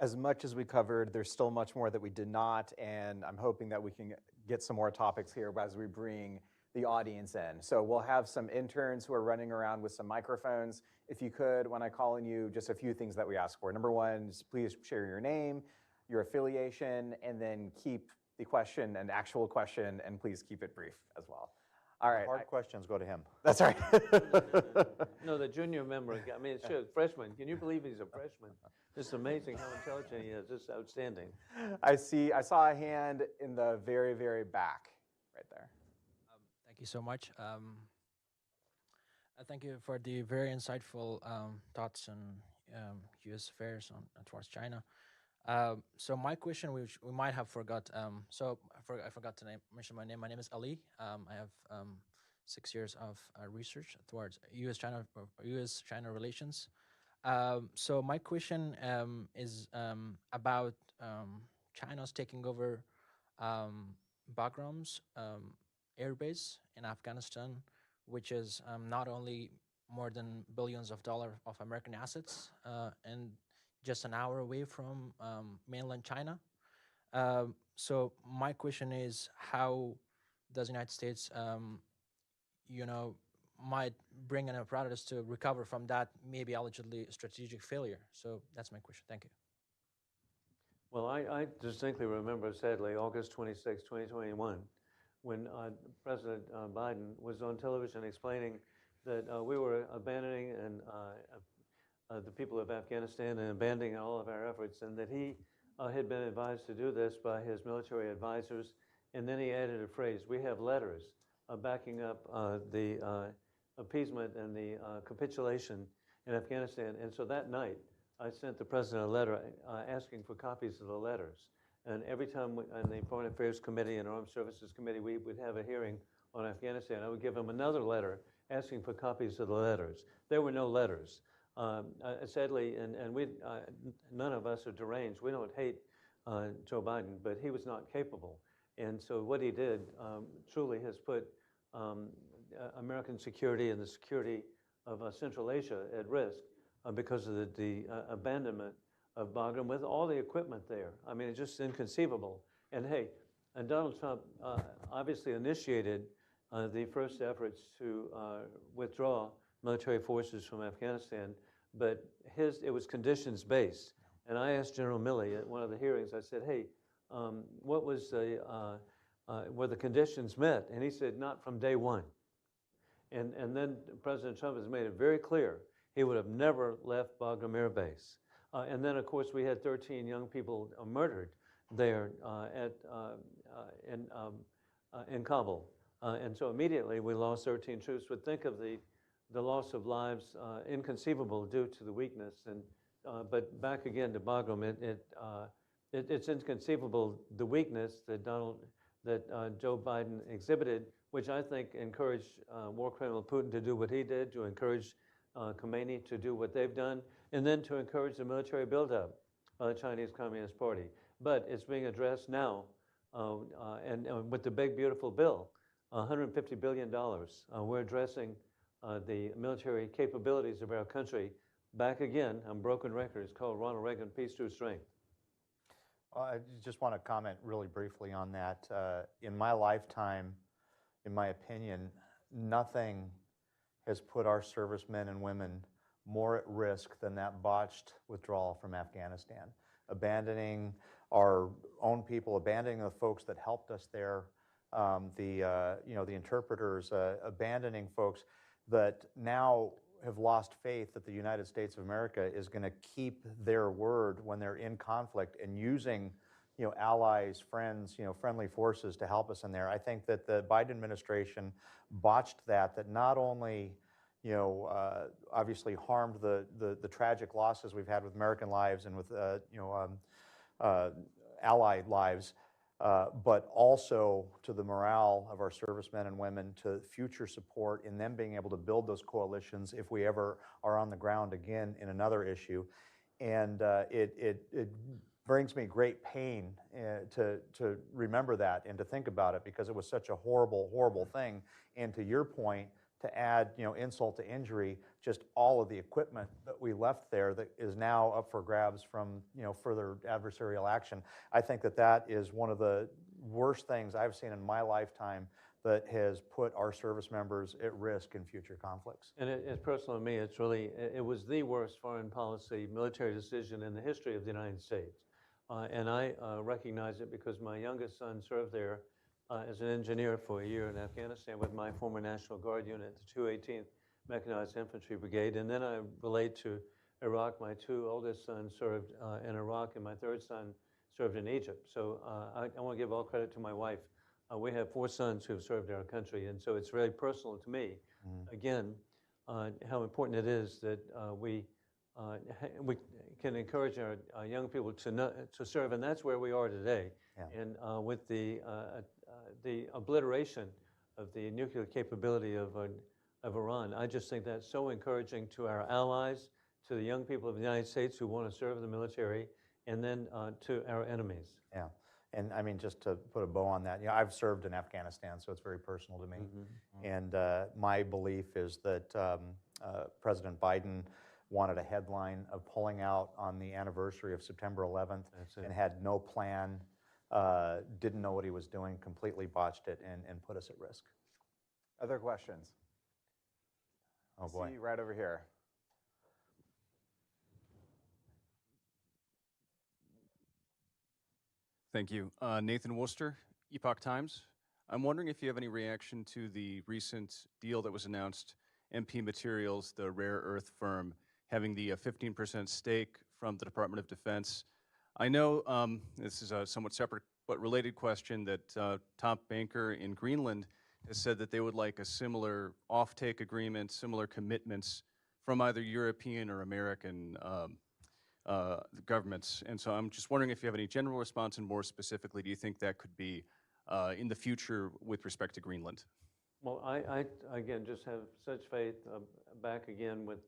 As much as we covered, there's still much more that we did not, and I'm hoping that we can get some more topics here as we bring the audience in. So we'll have some interns who are running around with some microphones. If you could, when I call on you, just a few things that we ask for. Number one, please share your name, your affiliation, and then keep the question an actual question, and please keep it brief as well. All right. Hard questions go to him. That's right. No, the junior member, I mean, it's a freshman. Can you believe he's a freshman? It's amazing how intelligent he is. It's outstanding. I saw a hand in the very, very back right there. Thank you so much. Thank you for the very insightful thoughts on U.S. affairs towards China. So my question, which we might have forgot, I forgot to mention my name. My name is Ali. I have 6 years of research towards U.S.-China relations. So my question is about China's taking over Bagram's airbase in Afghanistan, which is not only more than billions of dollars of American assets and just an hour away from mainland China. So my question is, how does the United States, might bring an apparatus to recover from that maybe allegedly strategic failure? So that's my question. Thank you. Well, I distinctly remember, sadly, August 26, 2021, when President Biden was on television explaining that we were abandoning the people of Afghanistan and abandoning all of our efforts, and that he had been advised to do this by his military advisors. And then he added a phrase: we have letters backing up the appeasement and the capitulation in Afghanistan. And so that night, I sent the president a letter asking for copies of the letters. And every time in the Foreign Affairs Committee and Armed Services Committee, we would have a hearing on Afghanistan, I would give him another letter asking for copies of the letters. There were no letters. Sadly, and we, none of us are deranged. We don't hate Joe Biden, but he was not capable. And so what he did truly has put American security and the security of Central Asia at risk because of the abandonment of Bagram with all the equipment there. I mean, it's just inconceivable. And hey, and Donald Trump obviously initiated the first efforts to withdraw military forces from Afghanistan, but it was conditions-based. And I asked General Milley at one of the hearings, I said, hey, what was were the conditions met? And he said, not from day one. And then President Trump has made it very clear he would have never left Bagram Air Base. And then, of course, we had 13 young people murdered there in Kabul. And so immediately we lost 13 troops. But think of the loss of lives, inconceivable due to the weakness. And but back again to Bagram, it's inconceivable the weakness that Joe Biden exhibited, which I think encouraged war criminal Putin to do what he did, to encourage Khomeini to do what they've done, and then to encourage the military buildup by the Chinese Communist Party. But it's being addressed now, and with the big, beautiful bill, $150 billion. We're addressing the military capabilities of our country back again on broken records, called Ronald Reagan Peace Through Strength. I just want to comment really briefly on that. In my lifetime, in my opinion, nothing has put our servicemen and women more at risk than that botched withdrawal from Afghanistan. Abandoning our own people, abandoning the folks that helped us there, the interpreters, abandoning folks that now have lost faith that the United States of America is going to keep their word when they're in conflict, and using allies, friends, friendly forces to help us in there. I think that the Biden administration botched that not only, obviously harmed the tragic losses we've had with American lives and with, allied lives, but also to the morale of our servicemen and women, to future support in them being able to build those coalitions if we ever are on the ground again in another issue. And it brings me great pain to remember that and to think about it, because it was such a horrible, horrible thing. And to your point, to add insult to injury, just all of the equipment that we left there that is now up for grabs from further adversarial action. I think that is one of the worst things I've seen in my lifetime that has put our service members at risk in future conflicts. And it's personal to me. It's really, it was the worst foreign policy military decision in the history of the United States. And I recognize it because my youngest son served there as an engineer for a year in Afghanistan with my former National Guard unit, the 218th Mechanized Infantry Brigade. And then I relate to Iraq. My two oldest sons served in Iraq, and my third son served in Egypt. So I want to give all credit to my wife. We have 4 sons who have served our country, and so it's very personal to me, again, how important it is that we can encourage our young people to serve, and that's where we are today. Yeah. And with the obliteration of the nuclear capability of Iran, I just think that's so encouraging to our allies, to the young people of the United States who want to serve in the military, and then to our enemies. Yeah. And I mean, just to put a bow on that, I've served in Afghanistan, so it's very personal to me. And my belief is that President Biden wanted a headline of pulling out on the anniversary of September 11th and had no plan, didn't know what he was doing, completely botched it, and put us at risk. Other questions? Oh boy. See you right over here. Thank you. Nathan Worcester, Epoch Times. I'm wondering if you have any reaction to the recent deal that was announced, MP Materials, the rare earth firm, having the 15% stake from the Department of Defense. I know this is a somewhat separate but related question that top banker in Greenland has said that they would like a similar offtake agreement, similar commitments from either European or American governments. And so I'm just wondering if you have any general response, and more specifically, do you think that could be in the future with respect to Greenland? Well, I again, just have such faith back again with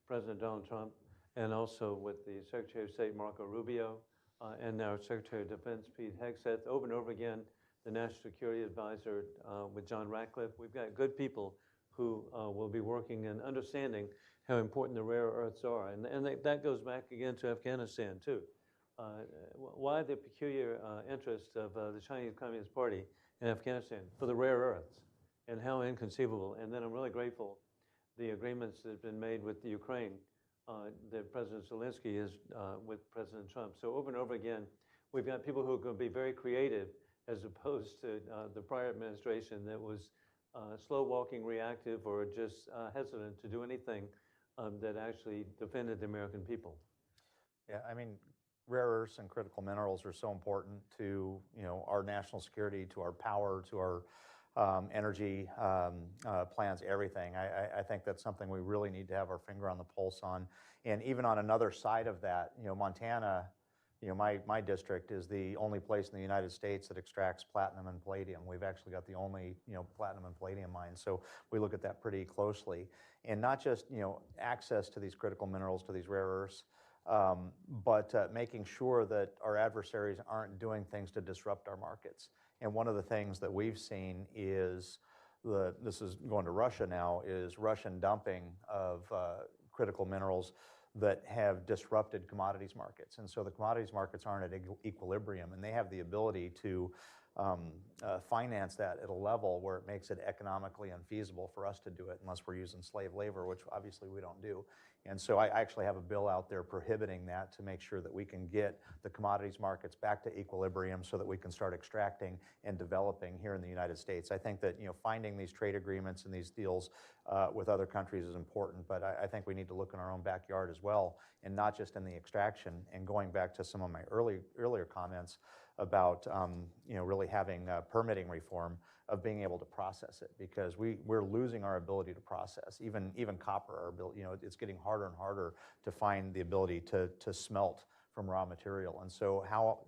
President Donald Trump, and also with the Secretary of State, Marco Rubio, and our Secretary of Defense, Pete Hegseth, over and over again, the National Security Advisor with John Ratcliffe. We've got good people who will be working and understanding how important the rare earths are. And that goes back again to Afghanistan, too. Why the peculiar interest of the Chinese Communist Party in Afghanistan? For the rare earths, and how inconceivable. And then I'm really grateful the agreements that have been made with the Ukraine that President Zelensky is with President Trump. So over and over again, we've got people who are going to be very creative, as opposed to the prior administration that was slow-walking, reactive, or just hesitant to do anything that actually defended the American people. Yeah, I mean, rare earths and critical minerals are so important to our national security, to our power, to our energy plans, everything. I think that's something we really need to have our finger on the pulse on. And even on another side of that, Montana, my district is the only place in the United States that extracts platinum and palladium. We've actually got the only, platinum and palladium mines. So we look at that pretty closely. And not just, access to these critical minerals, to these rare earths, but making sure that our adversaries aren't doing things to disrupt our markets. And one of the things that we've seen is, this is going to Russia now, is Russian dumping of critical minerals that have disrupted commodities markets. And so the commodities markets aren't at equilibrium, and they have the ability to finance that at a level where it makes it economically unfeasible for us to do it unless we're using slave labor, which obviously we don't do. And so I actually have a bill out there prohibiting that to make sure that we can get the commodities markets back to equilibrium so that we can start extracting and developing here in the United States. I think that finding these trade agreements and these deals with other countries is important, but I think we need to look in our own backyard as well, and not just in the extraction. And going back to some of my earlier comments about really having permitting reform of being able to process it, because we're losing our ability to process. Even copper, our ability, it's getting harder and harder to find the ability to smelt from raw material. And so how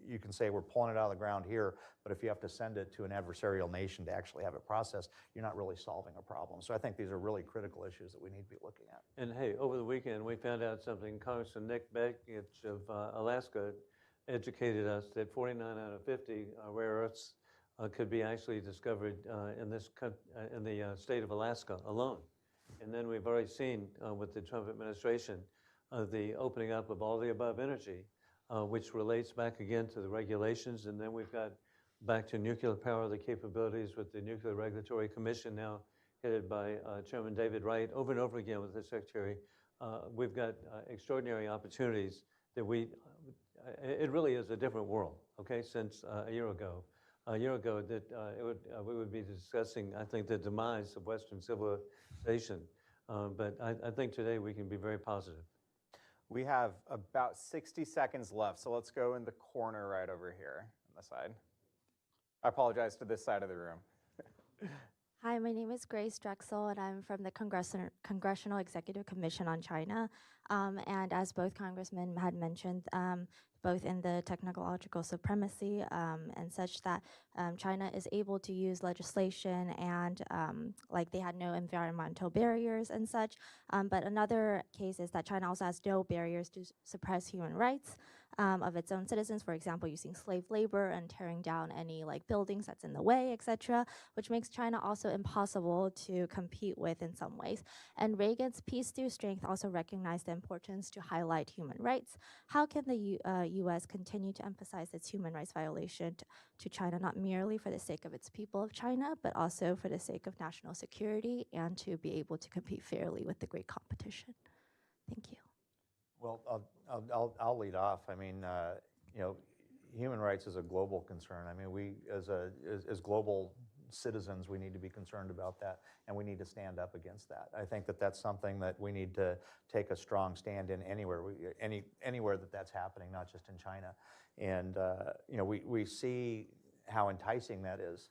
you can say we're pulling it out of the ground here, but if you have to send it to an adversarial nation to actually have it processed, you're not really solving a problem. So I think these are really critical issues that we need to be looking at. And hey, over the weekend, we found out something. Congressman Nick Begich of Alaska educated us that 49 out of 50 rare earths could be actually discovered in the state of Alaska alone. And then we've already seen with the Trump administration the opening up of all the above energy, which relates back again to the regulations. And then we've got back to nuclear power, the capabilities with the Nuclear Regulatory Commission now headed by Chairman David Wright over and over again with the Secretary. We've got extraordinary opportunities that it really is a different world, okay, since a year ago. A year ago that we would be discussing, I think, the demise of Western civilization. But I think today we can be very positive. We have about 60 seconds left, so let's go in the corner right over here on the side. I apologize to this side of the room. Hi, my name is Grace Drexel, and I'm from the Congressional Executive Commission on China. And as both congressmen had mentioned, both in the technological supremacy and such that China is able to use legislation and like they had no environmental barriers and such. But another case is that China also has no barriers to suppress human rights of its own citizens, for example, using slave labor and tearing down any buildings that's in the way, etc., which makes China also impossible to compete with in some ways. And Reagan's Peace Through Strength also recognized the importance to highlight human rights. How can the U.S. continue to emphasize its human rights violation to China, not merely for the sake of its people of China, but also for the sake of national security and to be able to compete fairly with the great competition? Thank you. Well, I'll lead off. I mean, human rights is a global concern. I mean, we as global citizens, we need to be concerned about that, and we need to stand up against that. I think that that's something that we need to take a strong stand in anywhere, anywhere that's happening, not just in China. And we see how enticing that is,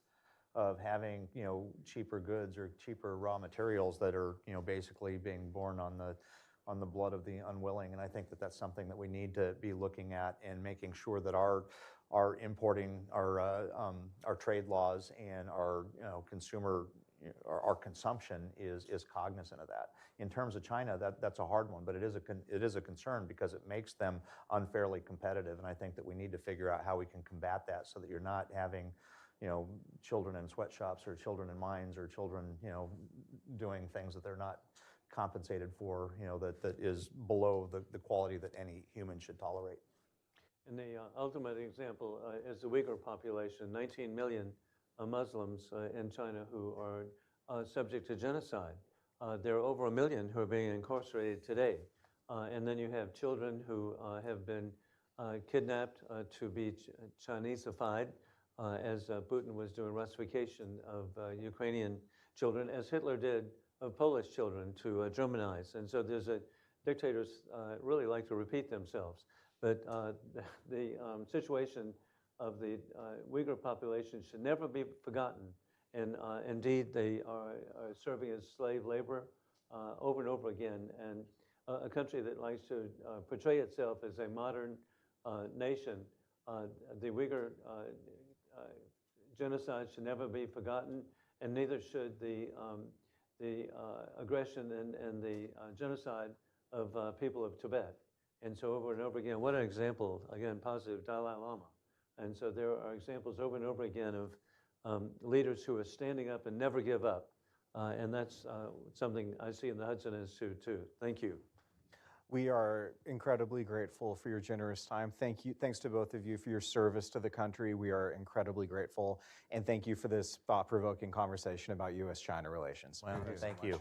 of having cheaper goods or cheaper raw materials that are basically being born on the blood of the unwilling. And I think that that's something that we need to be looking at and making sure that our importing, our trade laws and our our consumption is cognizant of that. In terms of China, that's a hard one, but it is a concern because it makes them unfairly competitive. And I think that we need to figure out how we can combat that so that you're not having children in sweatshops or children in mines or children doing things that they're not compensated for, that is below the quality that any human should tolerate. And the ultimate example is the Uyghur population, 19 million Muslims in China who are subject to genocide. There are over 1 million who are being incarcerated today. And then you have children who have been kidnapped to be Chinesified, as Putin was doing Russification of Ukrainian children, as Hitler did of Polish children to Germanize. And so dictators really like to repeat themselves. But the situation of the Uyghur population should never be forgotten. And indeed, they are serving as slave labor over and over again. And a country that likes to portray itself as a modern nation, the Uyghur genocide should never be forgotten, and neither should the aggression and the genocide of people of Tibet. And so over and over again, what an example, again, positive, Dalai Lama. And so there are examples over and over again of leaders who are standing up and never give up. And that's something I see in the Hudson Institute too. Thank you. We are incredibly grateful for your generous time. Thank you. Thanks to both of you for your service to the country. We are incredibly grateful. And thank you for this thought-provoking conversation about U.S.-China relations. Well, thank you.